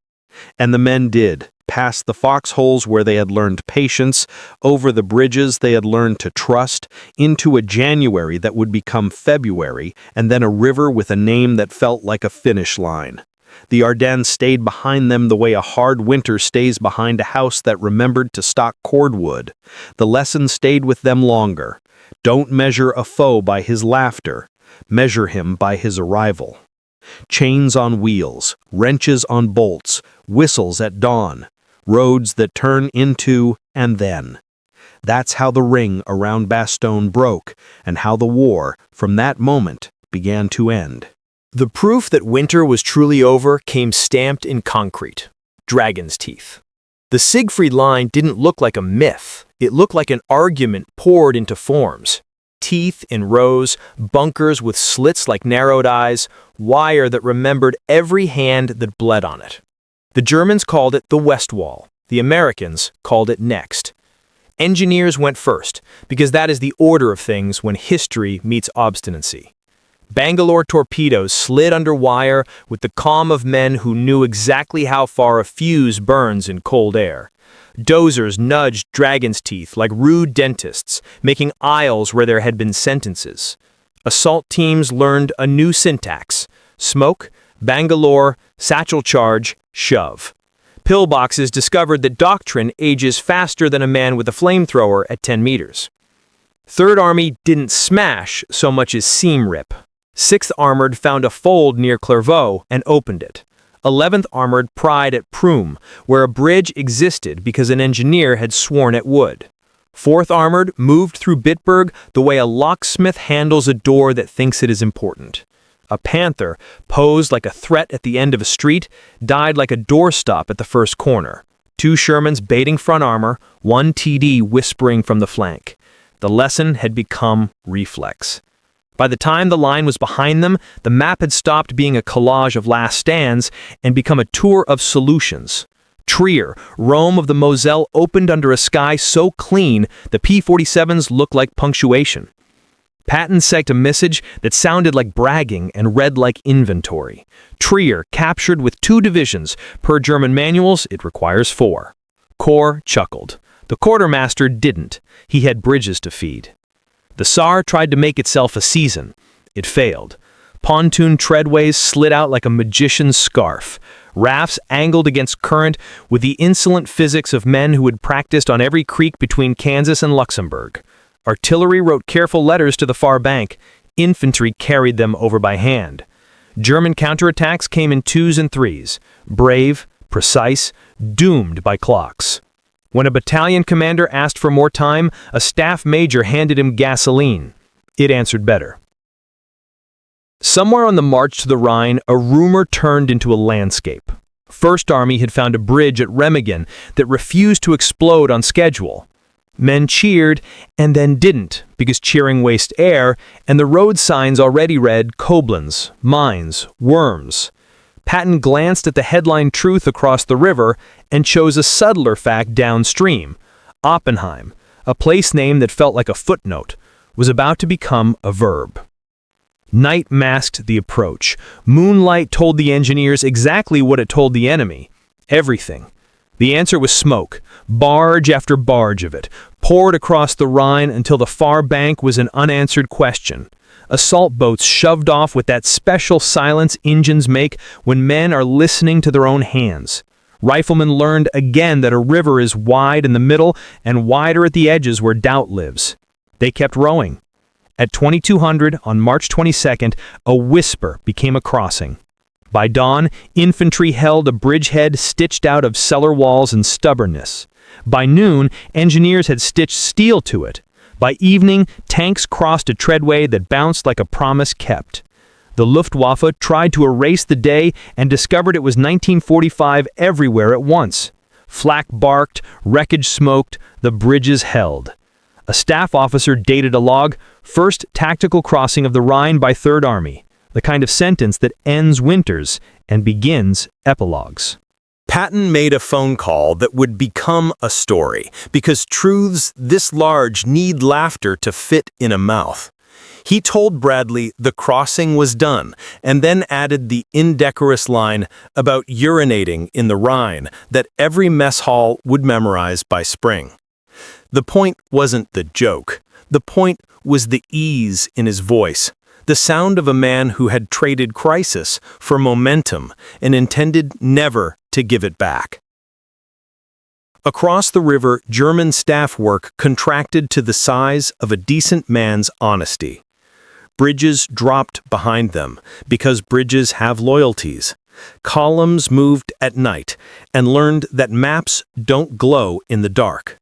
And the men did, past the foxholes where they had learned patience, over the bridges they had learned to trust, into a January that would become February, and then a river with a name that felt like a finish line. The Ardennes stayed behind them the way a hard winter stays behind a house that remembered to stock cordwood. The lesson stayed with them longer. Don't measure a foe by his laughter. Measure him by his arrival. Chains on wheels, wrenches on bolts, whistles at dawn, roads that turn into and then. That's how the ring around Bastogne broke, and how the war, from that moment, began to end. The proof that winter was truly over came stamped in concrete. Dragon's teeth. The Siegfried line didn't look like a myth. It looked like an argument poured into forms. Teeth in rows, bunkers with slits like narrowed eyes, wire that remembered every hand that bled on it. The Germans called it the Westwall. The Americans called it next. Engineers went first, because that is the order of things when history meets obstinacy. Bangalore torpedoes slid under wire with the calm of men who knew exactly how far a fuse burns in cold air. Dozers nudged dragon's teeth like rude dentists, making aisles where there had been sentences. Assault teams learned a new syntax: smoke, Bangalore, satchel charge, shove. Pillboxes discovered that doctrine ages faster than a man with a flamethrower at 10 meters. Third Army didn't smash so much as seam rip. 6th Armored found a fold near Clairvaux and opened it. 11th Armored pried at Prume, where a bridge existed because an engineer had sworn it would. 4th Armored moved through Bitburg the way a locksmith handles a door that thinks it is important. A panther, posed like a threat at the end of a street, died like a doorstop at the first corner. 2 Shermans baiting front armor, 1 TD whispering from the flank. The lesson had become reflex. By the time the line was behind them, the map had stopped being a collage of last stands and become a tour of solutions. Trier, Rome of the Moselle opened under a sky so clean the P-47s looked like punctuation. Patton sent a message that sounded like bragging and read like inventory. Trier captured with 2 divisions. Per German manuals, it requires 4. Corps chuckled. The quartermaster didn't. He had bridges to feed. The Saar tried to make itself a season. It failed. Pontoon treadways slid out like a magician's scarf. Rafts angled against current with the insolent physics of men who had practiced on every creek between Kansas and Luxembourg. Artillery wrote careful letters to the far bank. Infantry carried them over by hand. German counterattacks came in 2s and 3s. Brave, precise, doomed by clocks. When a battalion commander asked for more time, a staff major handed him gasoline. It answered better. Somewhere on the march to the Rhine, a rumor turned into a landscape. First Army had found a bridge at Remagen that refused to explode on schedule. Men cheered and then didn't, because cheering wastes air, and the road signs already read Koblenz, mines, worms. Patton glanced at the headline truth across the river and chose a subtler fact downstream. Oppenheim, a place name that felt like a footnote, was about to become a verb. Night masked the approach. Moonlight told the engineers exactly what it told the enemy. Everything. The answer was smoke, barge after barge of it, poured across the Rhine until the far bank was an unanswered question. Assault boats shoved off with that special silence engines make when men are listening to their own hands. Riflemen learned again that a river is wide in the middle and wider at the edges where doubt lives. They kept rowing. At 2200 on March 22nd, a whisper became a crossing. By dawn, infantry held a bridgehead stitched out of cellar walls and stubbornness. By noon, engineers had stitched steel to it. By evening, tanks crossed a treadway that bounced like a promise kept. The Luftwaffe tried to erase the day and discovered it was 1945 everywhere at once. Flak barked, wreckage smoked, the bridges held. A staff officer dated a log, first tactical crossing of the Rhine by Third Army, the kind of sentence that ends winters and begins epilogues. Patton made a phone call that would become a story, because truths this large need laughter to fit in a mouth. He told Bradley the crossing was done, and then added the indecorous line about urinating in the Rhine that every mess hall would memorize by spring. The point wasn't the joke. The point was the ease in his voice, the sound of a man who had traded crisis for momentum and intended never to give it back. Across the river, German staff work contracted to the size of a decent man's honesty. Bridges dropped behind them, because bridges have loyalties. Columns moved at night and learned that maps don't glow in the dark.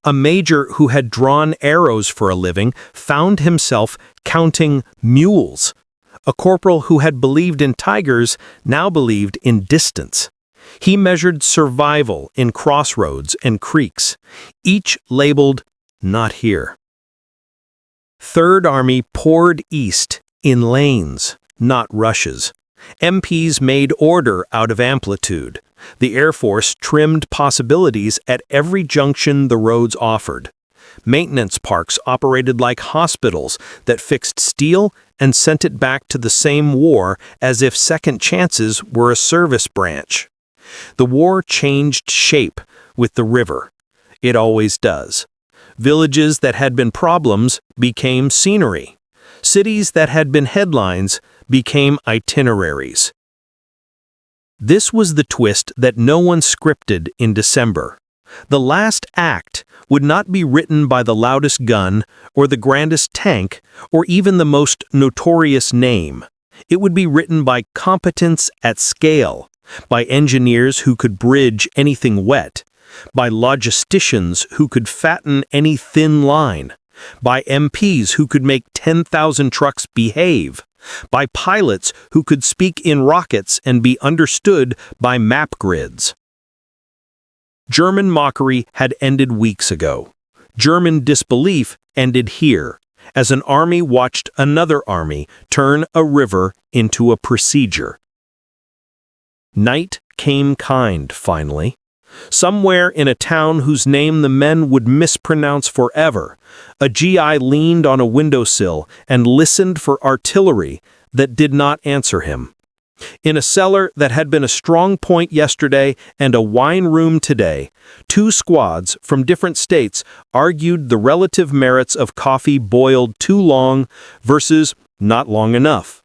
A major who had drawn arrows for a living found himself counting mules. A corporal who had believed in tigers now believed in distance. He measured survival in crossroads and creeks, each labeled, "Not here." Third Army poured east in lanes, not rushes. MPs made order out of amplitude. The Air Force trimmed possibilities at every junction the roads offered. Maintenance parks operated like hospitals that fixed steel and sent it back to the same war as if second chances were a service branch. The war changed shape with the river. It always does. Villages that had been problems became scenery. Cities that had been headlines became itineraries. This was the twist that no one scripted in December. The last act would not be written by the loudest gun or the grandest tank or even the most notorious name. It would be written by competence at scale, by engineers who could bridge anything wet, by logisticians who could fatten any thin line, by MPs who could make 10,000 trucks behave, by pilots who could speak in rockets and be understood by map grids. German mockery had ended weeks ago. German disbelief ended here, as an army watched another army turn a river into a procedure. Night came kind, finally. Somewhere in a town whose name the men would mispronounce forever, a GI leaned on a windowsill and listened for artillery that did not answer him. In a cellar that had been a strong point yesterday and a wine room today, two squads from different states argued the relative merits of coffee boiled too long versus not long enough.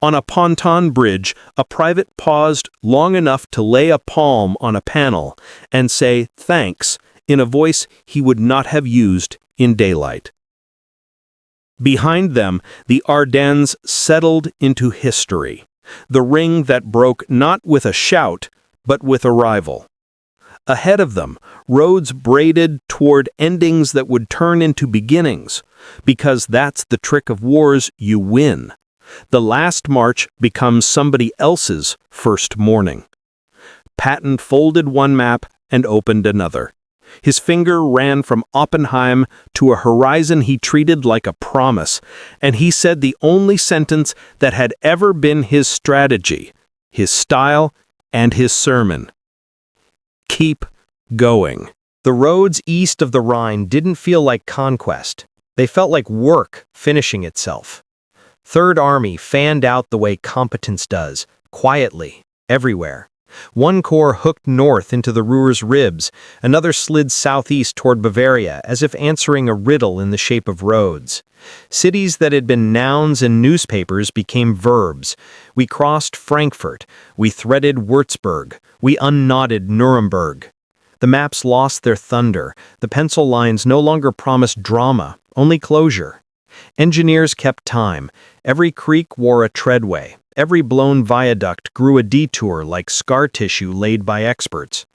On a ponton bridge, a private paused long enough to lay a palm on a panel and say thanks in a voice he would not have used in daylight. Behind them, the Ardennes settled into history, the ring that broke not with a shout, but with arrival. Ahead of them, roads braided toward endings that would turn into beginnings, because that's the trick of wars, you win. The last march becomes somebody else's first morning. Patton folded one map and opened another. His finger ran from Oppenheim to a horizon he treated like a promise, and he said the only sentence that had ever been his strategy, his style, and his sermon. Keep going. The roads east of the Rhine didn't feel like conquest. They felt like work finishing itself. Third Army fanned out the way competence does, quietly, everywhere. One corps hooked north into the Ruhr's ribs, another slid southeast toward Bavaria, as if answering a riddle in the shape of roads. Cities that had been nouns in newspapers became verbs. We crossed Frankfurt, we threaded Würzburg, we unknotted Nuremberg. The maps lost their thunder, the pencil lines no longer promised drama, only closure. Engineers kept time. Every creek wore a treadway. Every blown viaduct grew a detour like scar tissue laid by experts.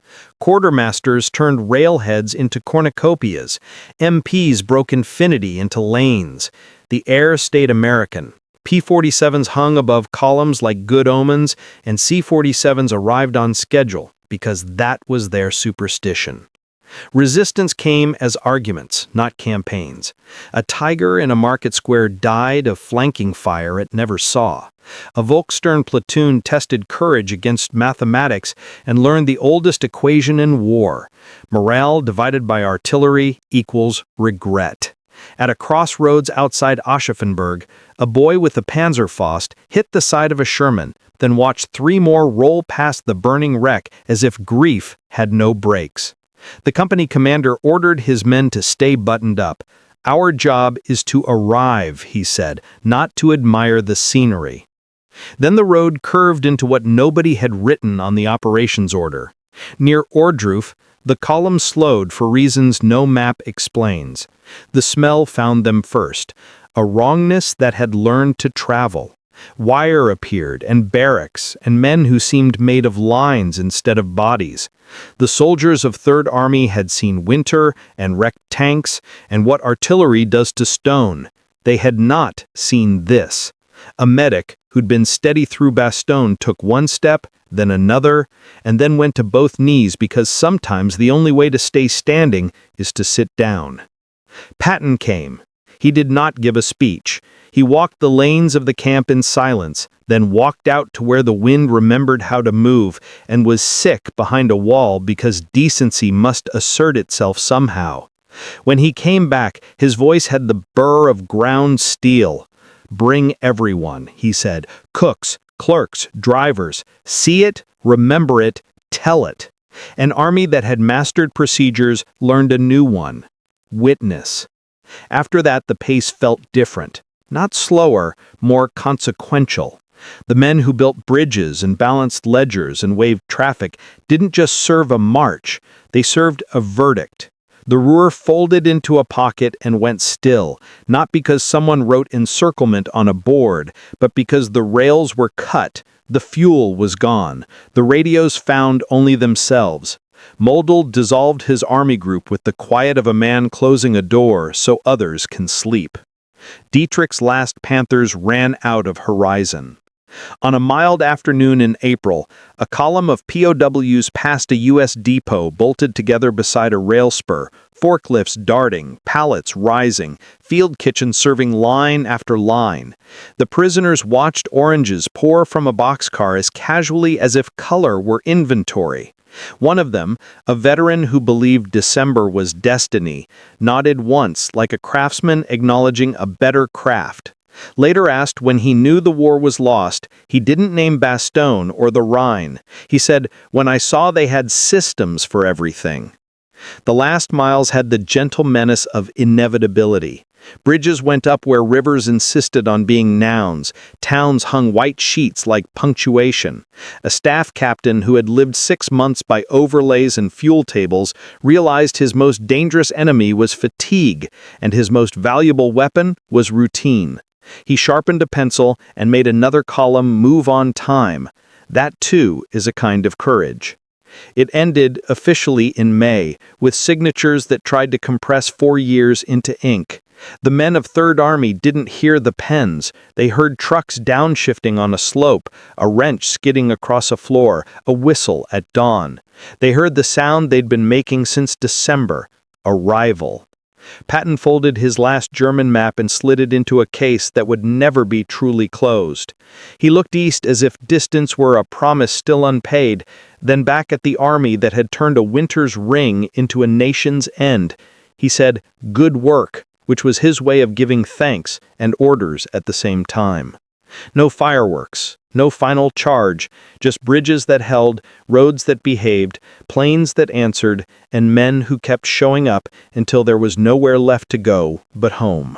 Quartermasters turned railheads into cornucopias. MPs broke infinity into lanes. The air stayed American. P-47s hung above columns like good omens, and C-47s arrived on schedule because that was their superstition. Resistance came as arguments, not campaigns. A tiger in a market square died of flanking fire it never saw. A Volksstern platoon tested courage against mathematics and learned the oldest equation in war. Morale divided by artillery equals regret. At a crossroads outside Aschaffenburg, a boy with a Panzerfaust hit the side of a Sherman, then watched three more roll past the burning wreck as if grief had no brakes. The company commander ordered his men to stay buttoned up. "Our job is to arrive," he said, "not to admire the scenery." Then the road curved into what nobody had written on the operations order. Near Ohrdruf, the column slowed for reasons no map explains. The smell found them first, a wrongness that had learned to travel. Wire appeared, and barracks, and men who seemed made of lines instead of bodies. The soldiers of Third Army had seen winter and wrecked tanks and what artillery does to stone. They had not seen this. A medic who'd been steady through Bastogne took one step, then another, and then went to both knees because sometimes the only way to stay standing is to sit down. Patton came. He did not give a speech. He walked the lanes of the camp in silence, then walked out to where the wind remembered how to move and was sick behind a wall because decency must assert itself somehow. When he came back, his voice had the burr of ground steel. "Bring everyone," he said. "Cooks, clerks, drivers. See it, remember it, tell it." An army that had mastered procedures learned a new one. Witness. After that, the pace felt different. Not slower, more consequential. The men who built bridges and balanced ledgers and waved traffic didn't just serve a march, they served a verdict. The Ruhr folded into a pocket and went still, not because someone wrote encirclement on a board, but because the rails were cut, the fuel was gone, the radios found only themselves. Moldl dissolved his army group with the quiet of a man closing a door so others can sleep. Dietrich's last Panthers ran out of horizon. On a mild afternoon in April, a column of POWs passed a U.S. depot bolted together beside a rail spur, forklifts darting, pallets rising, field kitchens serving line after line. The prisoners watched oranges pour from a boxcar as casually as if color were inventory. One of them, a veteran who believed December was destiny, nodded once like a craftsman acknowledging a better craft. Later asked when he knew the war was lost, he didn't name Bastogne or the Rhine. He said, "When I saw they had systems for everything." The last miles had the gentle menace of inevitability. Bridges went up where rivers insisted on being nouns. Towns hung white sheets like punctuation. A staff captain who had lived 6 months by overlays and fuel tables realized his most dangerous enemy was fatigue, and his most valuable weapon was routine. He sharpened a pencil and made another column move on time. That, too, is a kind of courage. It ended officially in May, with signatures that tried to compress 4 years into ink. The men of Third Army didn't hear the pens. They heard trucks downshifting on a slope, a wrench skidding across a floor, a whistle at dawn. They heard the sound they'd been making since December, arrival. Patton folded his last German map and slid it into a case that would never be truly closed. He looked east as if distance were a promise still unpaid, then back at the army that had turned a winter's ring into a nation's end. He said, "Good work," which was his way of giving thanks and orders at the same time. No fireworks, no final charge, just bridges that held, roads that behaved, planes that answered, and men who kept showing up until there was nowhere left to go but home.